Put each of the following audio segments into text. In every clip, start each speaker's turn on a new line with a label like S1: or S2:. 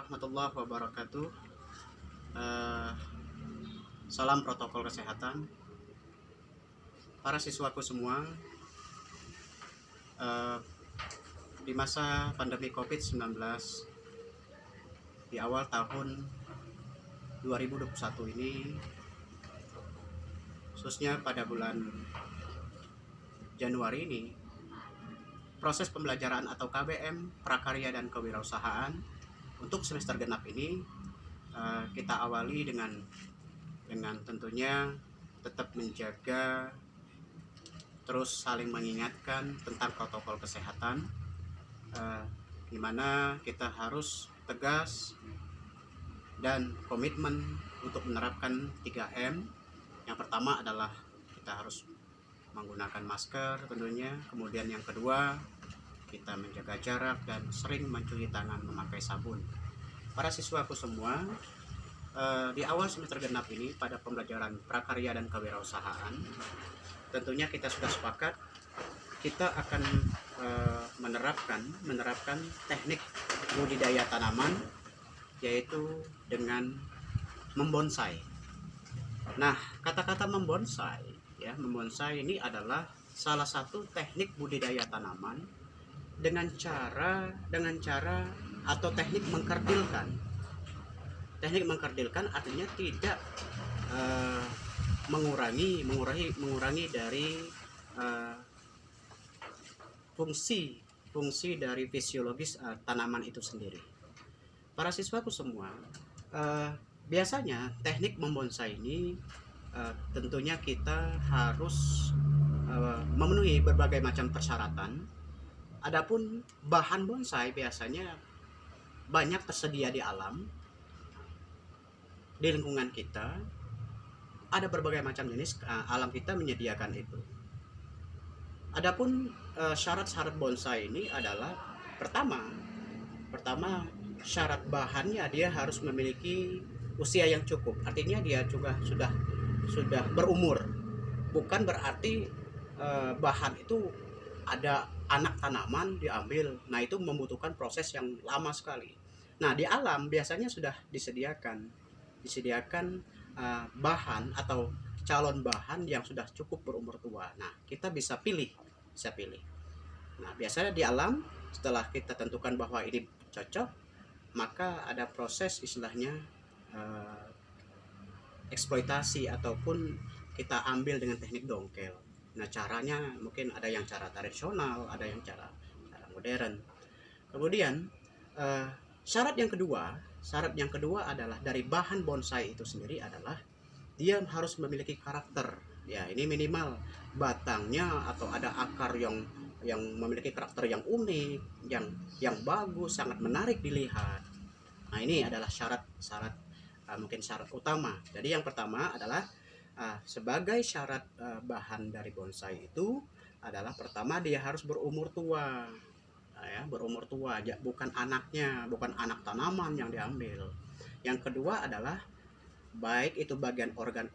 S1: warahmatullahi wabarakatuh. Eh, Salam protokol kesehatan, para siswaku semua. eh, di masa pandemi COVID-19 di awal tahun 2021 ini, khususnya pada bulan Januari ini, proses pembelajaran atau KBM Prakarya dan Kewirausahaan untuk semester genap ini kita awali dengan tentunya tetap menjaga, terus saling mengingatkan tentang protokol kesehatan, di mana kita harus tegas dan komitmen untuk menerapkan 3M. Yang pertama adalah kita harus menggunakan masker tentunya. Kemudian yang kedua, kita menjaga jarak dan sering mencuci tangan memakai sabun. Para siswaku semua, di awal semester genap ini pada pembelajaran prakarya dan kewirausahaan, tentunya kita sudah sepakat kita akan menerapkan teknik budidaya tanaman, yaitu dengan membonsai. Nah, kata-kata membonsai ini adalah salah satu teknik budidaya tanaman dengan cara atau teknik mengkerdilkan. Teknik mengkerdilkan artinya tidak mengurangi dari fungsi dari fisiologis tanaman itu sendiri. Para siswaku semua, biasanya teknik membonsai ini tentunya kita harus memenuhi berbagai macam persyaratan. Adapun bahan bonsai biasanya banyak tersedia di alam, di lingkungan kita. Ada berbagai macam jenis, alam kita menyediakan itu. Adapun syarat-syarat bonsai ini adalah pertama syarat bahannya dia harus memiliki usia yang cukup. Artinya dia juga sudah berumur. Bukan berarti bahan itu ada anak tanaman diambil. Nah, itu membutuhkan proses yang lama sekali. Nah, di alam biasanya sudah disediakan bahan atau calon bahan yang sudah cukup berumur tua. Nah, kita bisa pilih. Nah, biasanya di alam setelah kita tentukan bahwa ini cocok, maka ada proses istilahnya eksploitasi ataupun kita ambil dengan teknik dongkel. Nah, caranya mungkin ada yang cara tradisional, ada yang cara modern. Kemudian syarat yang kedua adalah dari bahan bonsai itu sendiri adalah dia harus memiliki karakter. Ya, ini minimal batangnya atau ada akar yang memiliki karakter yang unik, yang bagus, sangat menarik dilihat. Nah, ini adalah syarat utama. Jadi yang pertama adalah sebagai syarat bahan dari bonsai itu adalah pertama dia harus berumur tua. Berumur tua, bukan anaknya, bukan anak tanaman yang diambil. Yang kedua adalah baik itu bagian organ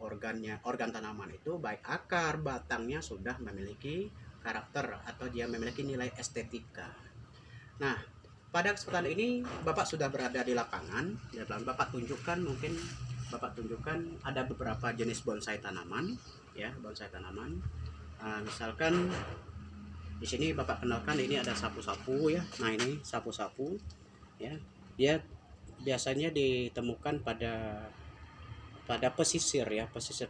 S1: tanaman itu, baik akar, batangnya sudah memiliki karakter atau dia memiliki nilai estetika. Nah, pada kesempatan ini Bapak sudah berada di lapangan. Bapak tunjukkan ada beberapa jenis bonsai tanaman, misalkan di sini Bapak kenalkan, ini ada sapu-sapu ya. Nah, ini sapu-sapu ya. Dia biasanya ditemukan pada pesisir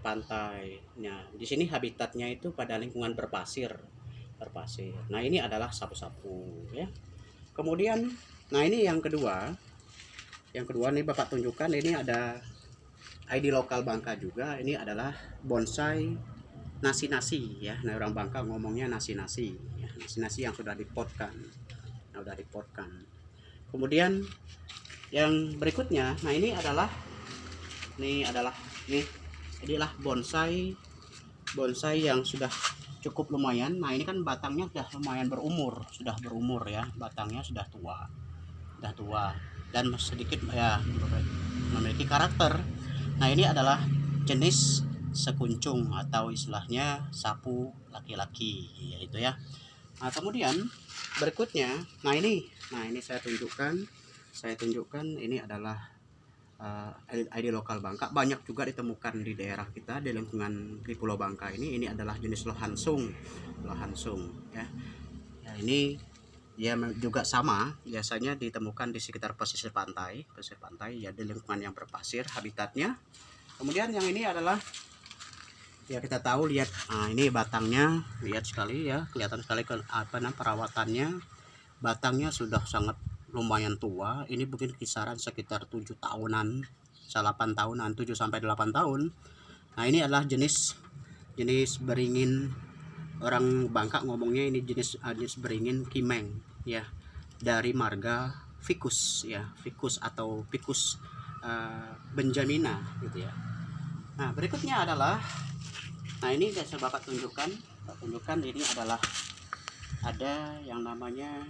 S1: pantai. Nah, di sini habitatnya itu pada lingkungan berpasir. Nah, ini adalah sapu-sapu ya. Kemudian, nah ini yang kedua nih Bapak tunjukkan, ini ada ID lokal Bangka juga. Ini adalah bonsai nasi-nasi ya. Nah, orang Bangka ngomongnya nasi-nasi ya, nasi-nasi yang sudah dipotkan. Kemudian yang berikutnya, nah inilah bonsai yang sudah cukup lumayan. Nah, ini kan batangnya sudah lumayan berumur ya, batangnya sudah tua dan sedikit ya memiliki karakter. Nah, ini adalah jenis sekuncung atau istilahnya sapu laki-laki yaitu ya. Nah, kemudian berikutnya, nah ini saya tunjukkan saya tunjukkan ini adalah ID lokal Bangka. Banyak juga ditemukan di daerah kita, di lingkungan di Pulau Bangka ini. Ini adalah jenis lohansung ya. Ya, ini ya juga sama, biasanya ditemukan di sekitar pesisir pantai ya, di lingkungan yang berpasir habitatnya. Kemudian yang ini adalah ya kita tahu, lihat, ini batangnya, lihat sekali ya, kelihatan sekali perawatannya. Batangnya sudah sangat lumayan tua, ini mungkin kisaran sekitar 7 tahunan, 8 tahunan, 7 sampai 8 tahun. Nah, ini adalah jenis beringin, orang Bangka ngomongnya ini jenis beringin kimeng ya, dari marga ficus ya, ficus atau Ficus benjamina gitu ya. Nah, berikutnya adalah, nah ini saya Bapak tunjukkan ini adalah ada yang namanya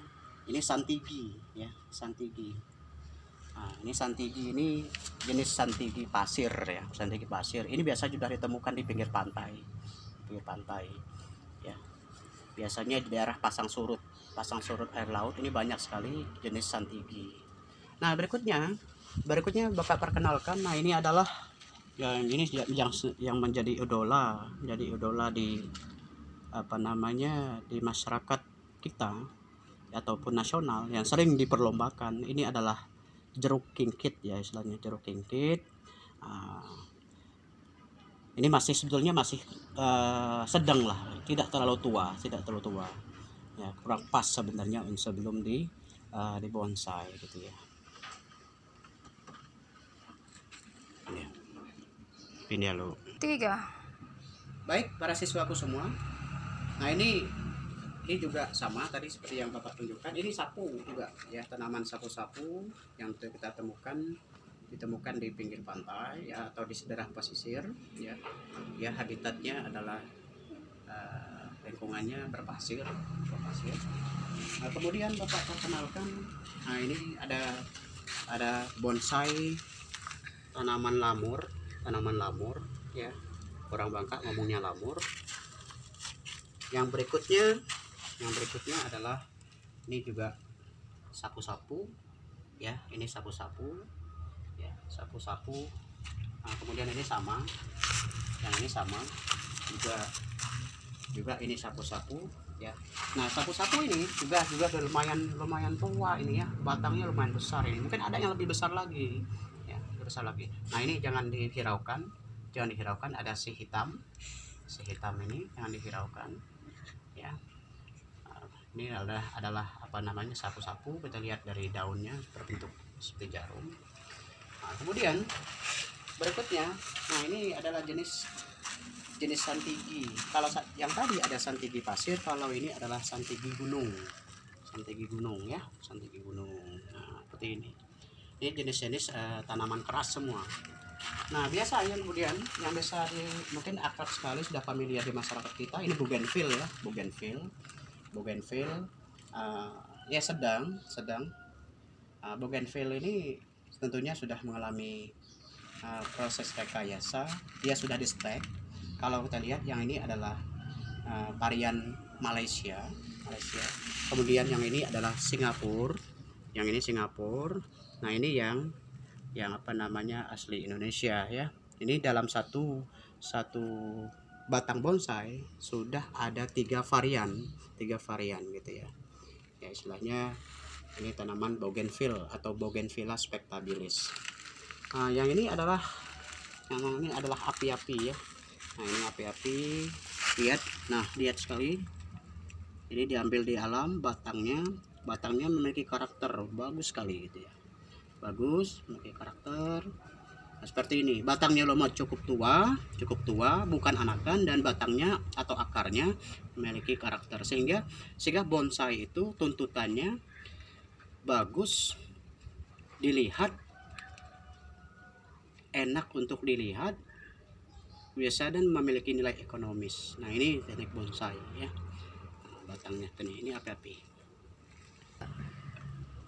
S1: ini santigi ya, santigi. Nah, ini santigi, ini jenis santigi pasir ya, santigi pasir. Ini biasa juga ditemukan di pinggir pantai ya. Biasanya di daerah pasang surut air laut ini banyak sekali jenis santigi. Nah, berikutnya Bapak perkenalkan. Nah, ini adalah ini yang menjadi idola di di masyarakat kita ataupun nasional, yang sering diperlombakan. Ini adalah jeruk kingkit ya, istilahnya jeruk kingkit. Ini sebetulnya masih sedang lah, tidak terlalu tua ya, kurang pas sebenarnya sebelum di bonsai gitu ya. Ini lo 3. Baik para siswaku semua, nah ini juga sama tadi seperti yang Bapak tunjukkan. Ini sapu juga ya, tanaman sapu-sapu yang kita ditemukan di pinggir pantai ya, atau di daerah pesisir ya. Ya, habitatnya adalah lingkungannya berpasir. Nah, kemudian Bapak perkenalkan, nah ini ada bonsai tanaman lamur ya, orang Bangka ngomongnya lamur. Yang berikutnya adalah ini juga sapu-sapu ya, ini sapu-sapu ya, sapu-sapu. Nah, kemudian ini sama, yang ini sama juga ini sapu-sapu ya. Nah, sapu-sapu ini juga lumayan tua ini ya, batangnya lumayan besar. Ini mungkin ada yang lebih besar lagi ya, Nah, ini jangan dihiraukan, ada si hitam ini jangan dihiraukan ya. Ini adalah sapu-sapu. Kita lihat dari daunnya berbentuk seperti jarum. Nah, kemudian berikutnya, nah ini adalah jenis santigi. Kalau yang tadi ada santigi pasir, kalau ini adalah santigi gunung ya, santigi gunung. Nah, seperti ini jenis-jenis tanaman keras semua. Nah, biasanya kemudian yang biasa mungkin akrab sekali, sudah familiar di masyarakat kita, ini bougainville ya, bougainville ya, sedang bougainville ini tentunya sudah mengalami proses rekayasa, dia sudah di stek. Kalau kita lihat yang ini adalah varian Malaysia. Kemudian yang ini adalah Singapura. Nah, ini yang asli Indonesia ya. Ini dalam satu batang bonsai sudah ada 3 varian gitu ya. Ya, istilahnya ini tanaman bougainville atau Bougainvillea spectabilis. Nah, yang ini adalah api-api ya. Nah, ini api-api, lihat sekali. Ini diambil di alam, batangnya memiliki karakter bagus sekali gitu ya. Memiliki karakter. Nah, seperti ini. Batangnya cukup tua, bukan anakan, dan batangnya atau akarnya memiliki karakter, sehingga bonsai itu tuntutannya bagus dilihat, enak untuk dilihat, biasa, dan memiliki nilai ekonomis. Nah, ini teknik bonsai ya. Batangnya ini api-api.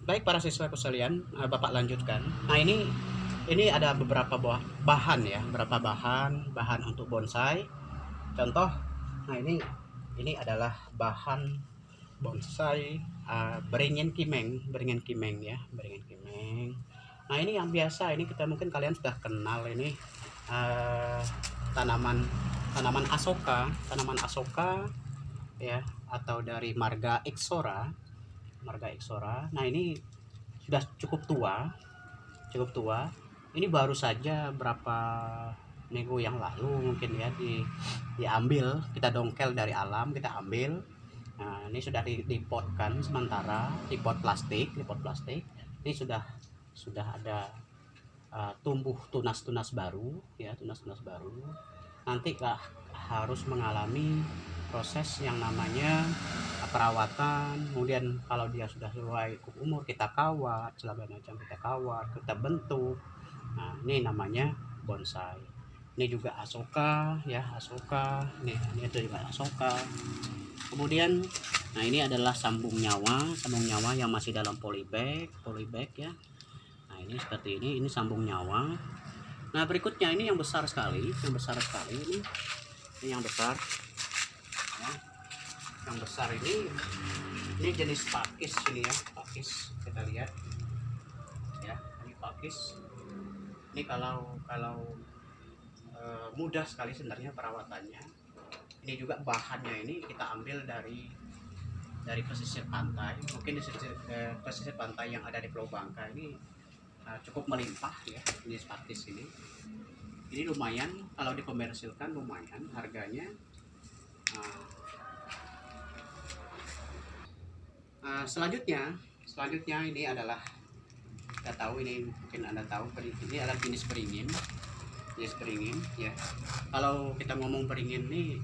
S1: Baik para siswa sekalian, Bapak lanjutkan. Nah, ini ada beberapa bahan ya, bahan untuk bonsai. Contoh, nah ini adalah bahan bonsai beringin kimeng ya, beringin kimeng. Nah ini yang biasa, ini kita mungkin kalian sudah kenal ini, uh, tanaman tanaman asoka ya, atau dari marga Ixora. Nah ini sudah cukup tua. Ini baru saja berapa minggu yang lalu mungkin ya diambil, kita dongkel dari alam, kita ambil. Nah ini sudah dipotkan sementara di pot plastik. Ini sudah ada tumbuh tunas-tunas baru ya, tunas-tunas baru. Nanti harus mengalami proses yang namanya perawatan. Kemudian kalau dia sudah sesuai umur, kita kawat segala macam, kita bentuk. Nah ini namanya bonsai. Ini juga asoka ya, ini itu juga asoka. Kemudian nah ini adalah sambung nyawa yang masih dalam polybag ya. Nah ini seperti ini sambung nyawa. Nah berikutnya ini yang besar sekali, ini yang besar ya. Yang besar ini jenis pakis ini ya, pakis. Kita lihat ya, ini pakis. Ini kalau mudah sekali sebenarnya perawatannya. Ini juga bahannya ini kita ambil dari pesisir pantai. Mungkin di pesisir pantai yang ada di Pulau Bangka ini cukup melimpah ya, jenis pakis ini. Ini lumayan, kalau dikomersilkan lumayan harganya. Selanjutnya ini adalah, kita tahu ini, mungkin Anda tahu, ini adalah jenis beringin ya. Kalau kita ngomong beringin ini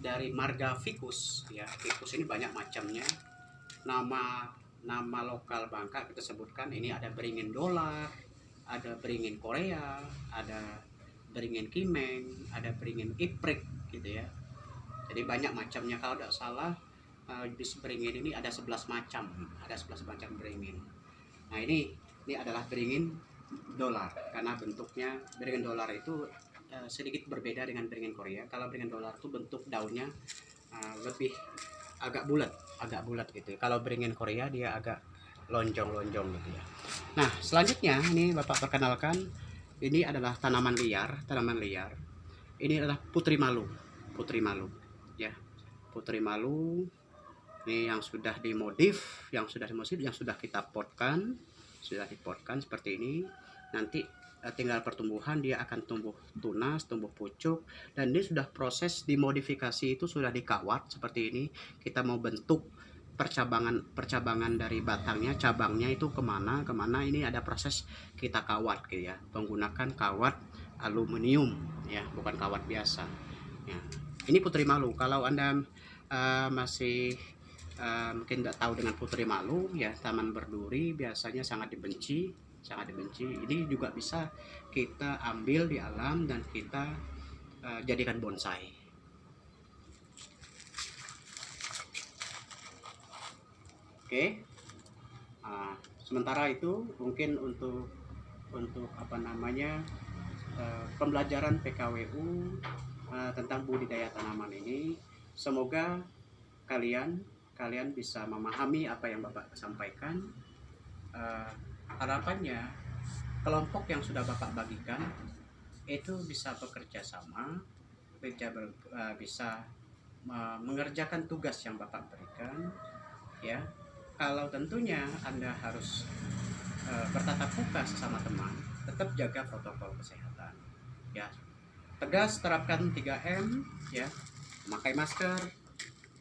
S1: dari marga ficus ya. Ficus ini banyak macamnya. Nama lokal Bangka kita sebutkan, ini ada beringin dolar, ada beringin Korea, ada beringin kimeng, ada beringin iprik gitu ya. Jadi banyak macamnya. Kalau tidak salah di beringin ini ada 11 macam beringin. Nah ini adalah beringin dolar, karena bentuknya beringin dolar itu sedikit berbeda dengan beringin Korea. Kalau beringin dolar itu bentuk daunnya lebih agak bulat gitu. Kalau beringin Korea dia agak lonjong gitu ya. Nah selanjutnya ini Bapak perkenalkan, ini adalah tanaman liar. Ini adalah putri malu ya. Putri malu ini yang sudah dimodif, yang sudah kita potkan, seperti ini. Nanti tinggal pertumbuhan, dia akan tumbuh tunas, tumbuh pucuk, dan ini sudah proses dimodifikasi, itu sudah dikawat seperti ini. Kita mau bentuk percabangan dari batangnya, cabangnya itu kemana, ini ada proses kita kawat gitu ya, menggunakan kawat aluminium ya, bukan kawat biasa ya. Ini putri malu. Kalau Anda masih mungkin tidak tahu dengan putri malu ya, taman berduri biasanya sangat dibenci. Ini juga bisa kita ambil di alam dan kita jadikan bonsai. Oke. Sementara itu mungkin untuk pembelajaran PKWU tentang budidaya tanaman ini, semoga kalian bisa memahami apa yang Bapak sampaikan. Harapannya kelompok yang sudah Bapak bagikan itu bisa bekerja sama, bisa mengerjakan tugas yang Bapak berikan ya. Kalau tentunya Anda harus bertatap muka sesama teman, tetap jaga protokol kesehatan ya. Tegas terapkan 3M ya, memakai masker,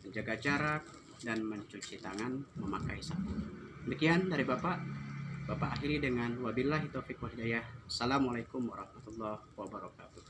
S1: menjaga jarak, dan mencuci tangan memakai sabun. Demikian dari Bapak akhiri dengan wabillahi taufiq wal hidayah. Assalamualaikum warahmatullahi wabarakatuh.